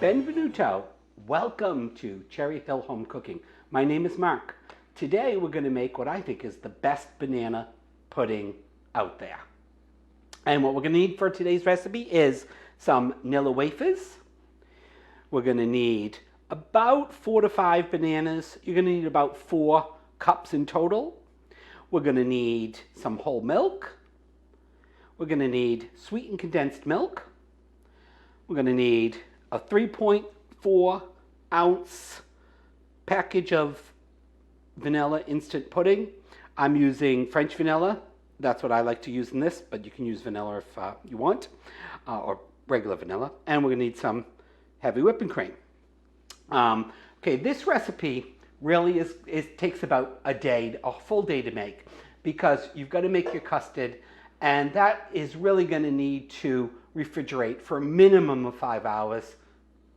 Benvenuto. Welcome to Cherry Hill Home Cooking. My name is Mark. Today we're going to make what I think is the best banana pudding out there. And what we're going to need for today's recipe is some Nilla wafers. We're going to need about 4 to 5 bananas. You're going to need about 4 cups in total. We're going to need some whole milk. We're going to need sweetened condensed milk. We're going to need a 3.4 ounce package of vanilla instant pudding. I'm using French vanilla. That's what I like to use in this, but you can use vanilla if you want, or regular vanilla. And we're going to need some heavy whipping cream. Okay, this recipe really takes about a full day to make, because you've got to make your custard, and that is really going to need to refrigerate for a minimum of 5 hours.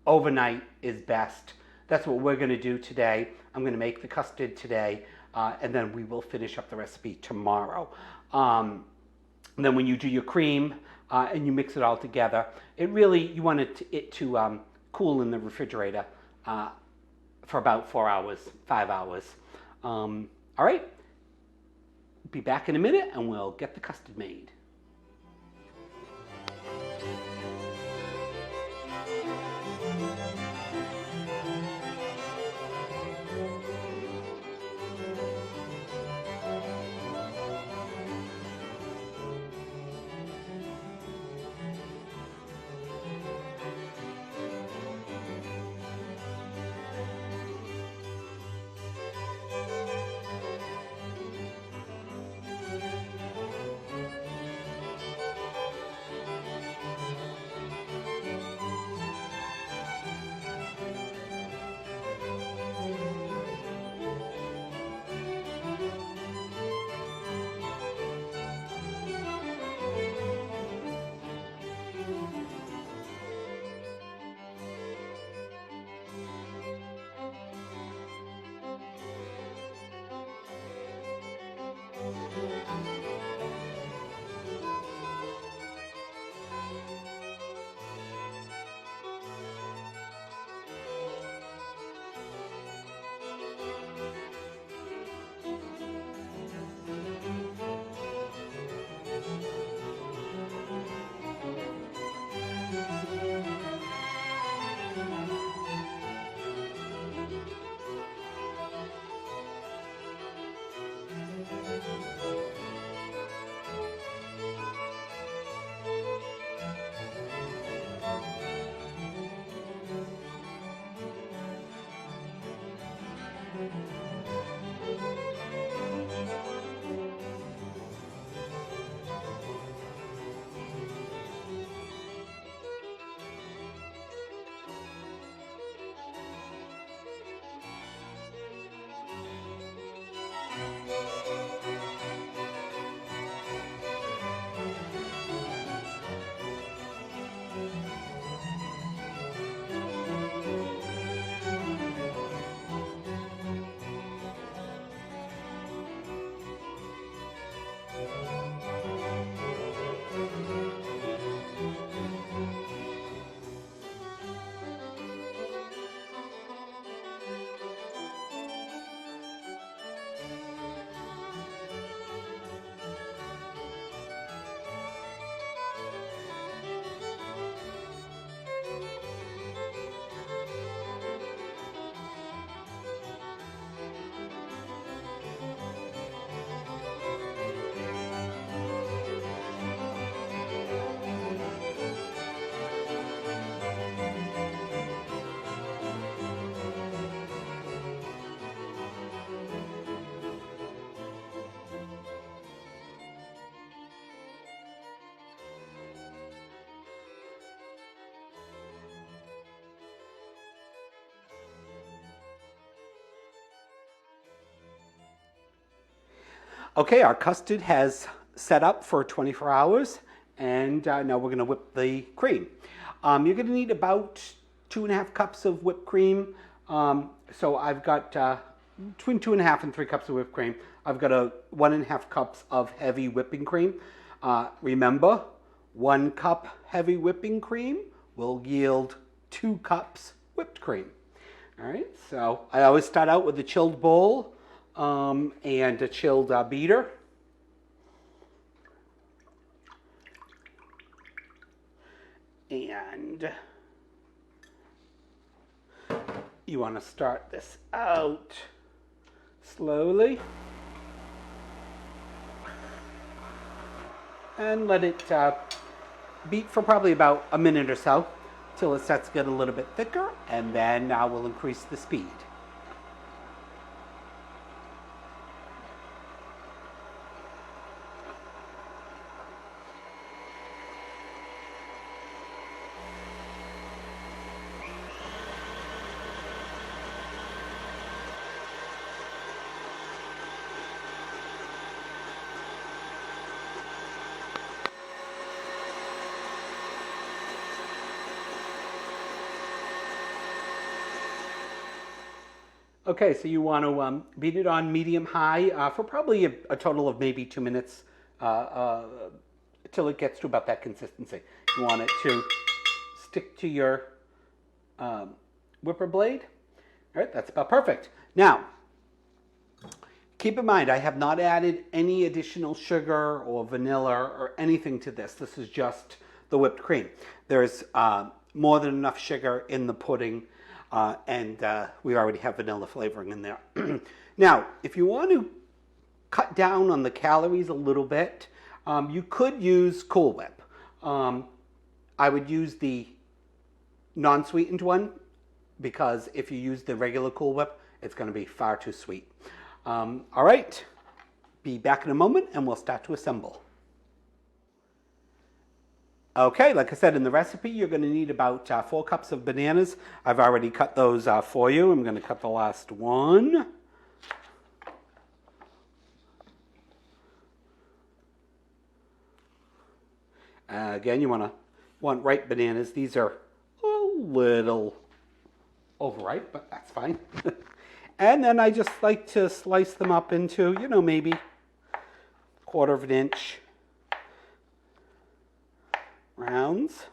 Overnight is best. That's what we're going to do today. I'm going to make the custard today, and then we will finish up the recipe tomorrow. And then when you do your cream and you mix it all together, you want it to cool in the refrigerator for about 4 hours, 5 hours. All right, be back in a minute and we'll get the custard made. Okay, our custard has set up for 24 hours, and now we're going to whip the cream. You're going to need about 2.5 cups of whipped cream. So I've got between 2.5 and 3 cups of whipped cream. I've got 1.5 cups of heavy whipping cream. Remember, 1 cup heavy whipping cream will yield 2 cups whipped cream. All right, so I always start out with a chilled bowl and a chilled beater. And you want to start this out slowly and let it beat for probably about a minute or so till it starts to get a little bit thicker, and then we'll increase the speed. Okay, so you want to beat it on medium-high for probably a total of maybe 2 minutes till it gets to about that consistency. You want it to stick to your whipper blade. All right, that's about perfect. Now, keep in mind, I have not added any additional sugar or vanilla or anything to this. This is just the whipped cream. There's more than enough sugar in the pudding. And we already have vanilla flavoring in there. Now, if you want to cut down on the calories a little bit, you could use Cool Whip. I would use the non-sweetened one because if you use the regular Cool Whip, it's going to be far too sweet. All right, be back in a moment and we'll start to assemble. Okay, like I said in the recipe, you're going to need about 4 cups of bananas. I've already cut those for you. I'm going to cut the last one. Again, you want ripe bananas. These are a little overripe, but that's fine. And then I just like to slice them up into, maybe 1/4 of an inch rounds.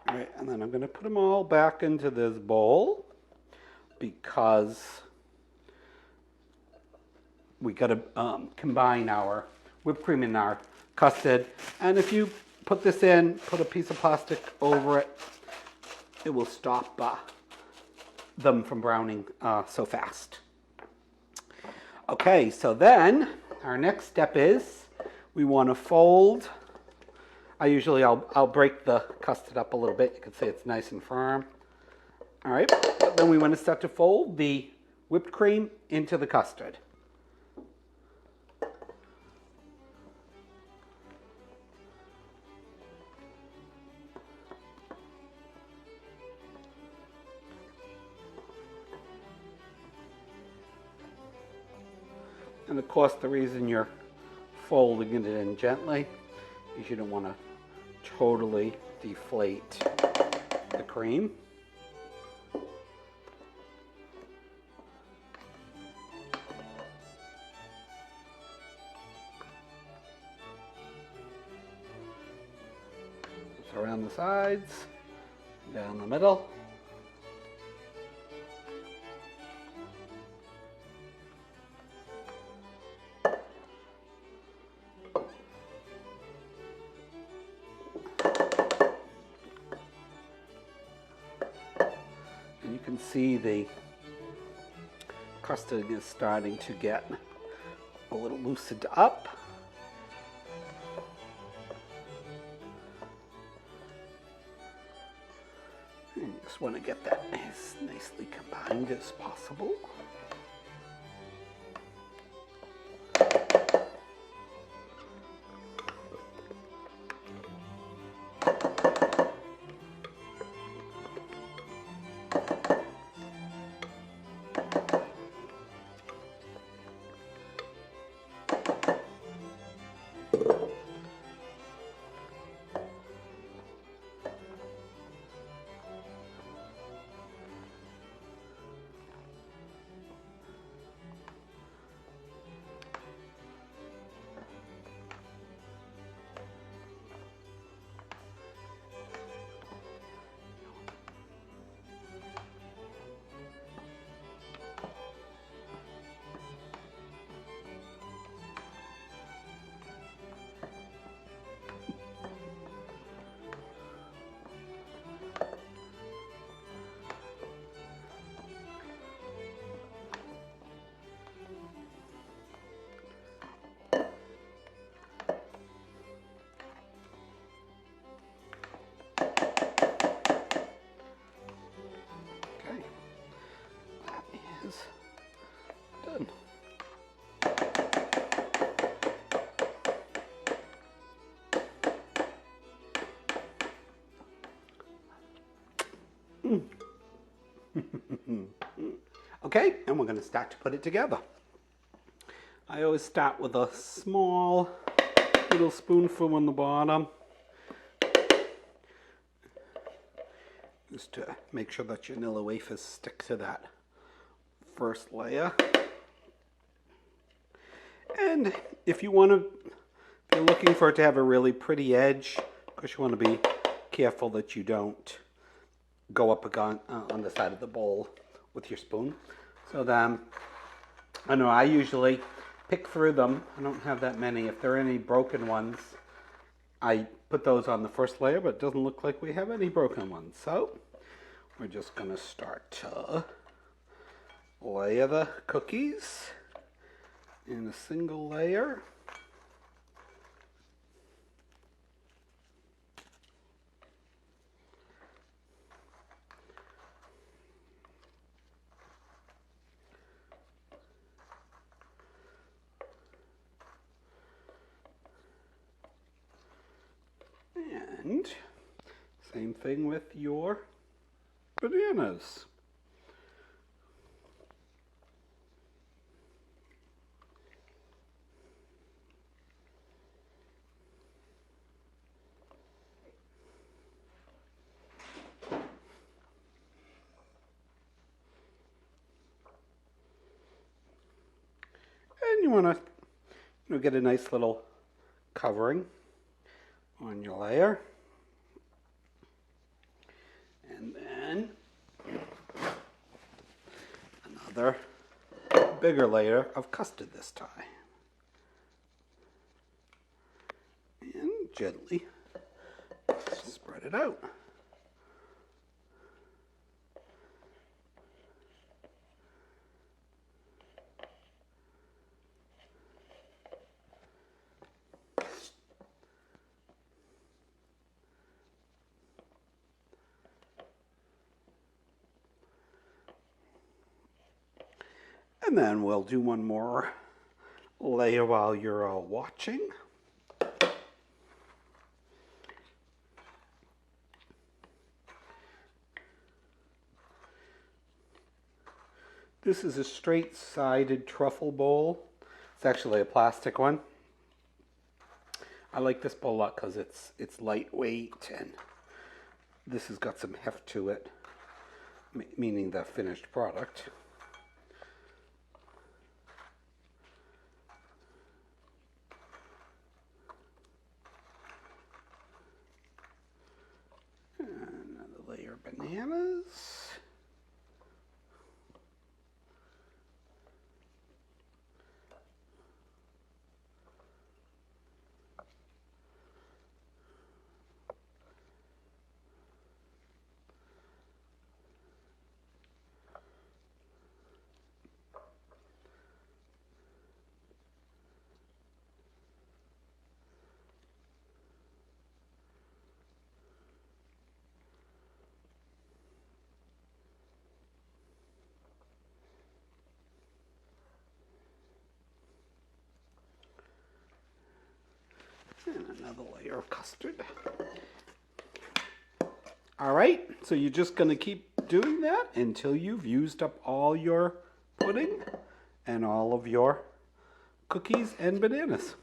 All right, and then I'm going to put them all back into this bowl because we got to combine our whipped cream and our custard. And if you put this in, put a piece of plastic over it, it will stop them from browning so fast. Okay, so then our next step is we want to fold. I'll break the custard up a little bit. You can see it's nice and firm. All right, then we want to start to fold the whipped cream into the custard. And of course, the reason you're folding it in gently is you don't want to totally deflate the cream. Just around the sides, down the middle. You can see the custard is starting to get a little loosened up. And you just want to get that as nicely combined as possible. Okay, and we're going to start to put it together. I always start with a small little spoonful on the bottom, just to make sure that your vanilla wafers stick to that first layer. And if you want to, if you're looking for it to have a really pretty edge, of course you want to be careful that you don't go up on the side of the bowl with your spoon. So then, I know I usually pick through them. I don't have that many. If there are any broken ones, I put those on the first layer, but it doesn't look like we have any broken ones. So we're just going to start to layer the cookies in a single layer. And same thing with your bananas. And you want to get a nice little covering on your layer. And then another bigger layer of custard this time. And gently spread it out. And then we'll do one more layer while you're all watching. This is a straight-sided truffle bowl. It's actually a plastic one. I like this bowl a lot because it's lightweight, and this has got some heft to it, meaning the finished product. Another layer of bananas. And another layer of custard. All right, so you're just going to keep doing that until you've used up all your pudding and all of your cookies and bananas.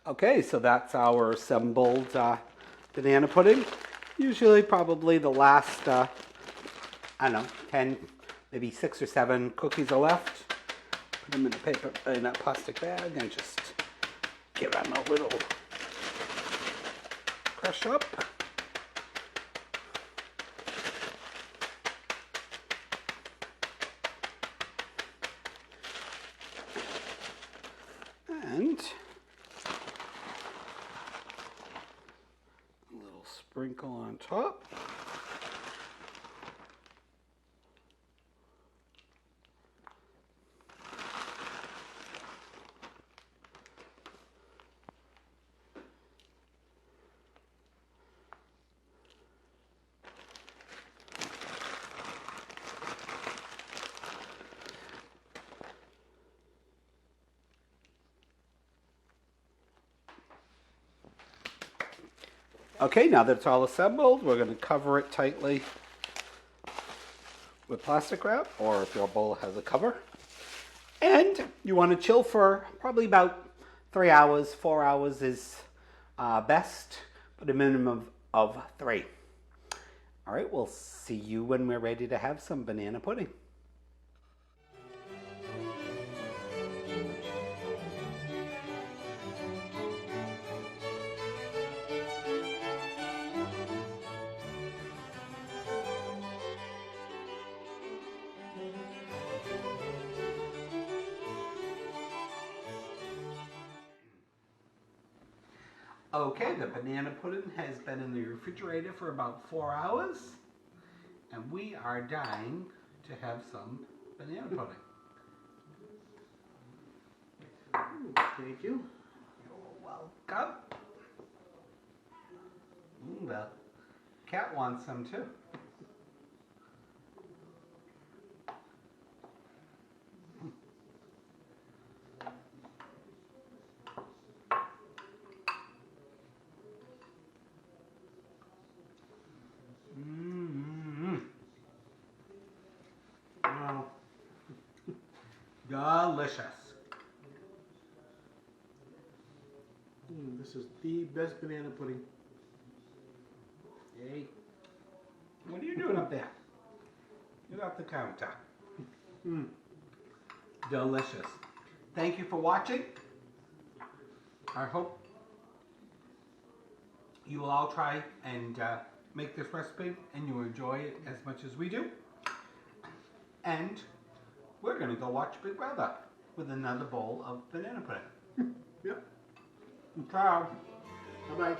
Okay, so that's our assembled banana pudding. Usually probably the last, I don't know, 10, maybe 6 or 7 cookies are left. Put them in a plastic bag and just give them a little crush up. And a little sprinkle on top. Okay, now that it's all assembled, we're going to cover it tightly with plastic wrap, or if your bowl has a cover. And you want to chill for probably about 3 hours. 4 hours is best, but a minimum of 3. All right, we'll see you when we're ready to have some banana pudding. Okay, the banana pudding has been in the refrigerator for about 4 hours, and we are dying to have some banana pudding. Thank you. You're welcome. Ooh, the cat wants some too. Wow. Delicious. This is the best banana pudding. Hey, what are you doing up there? Get off the counter. Delicious. Thank you for watching. I hope you will all try and make this recipe and you enjoy it as much as we do. And we're going to go watch Big Brother with another bowl of banana pudding. Yep. Ciao. Bye-bye.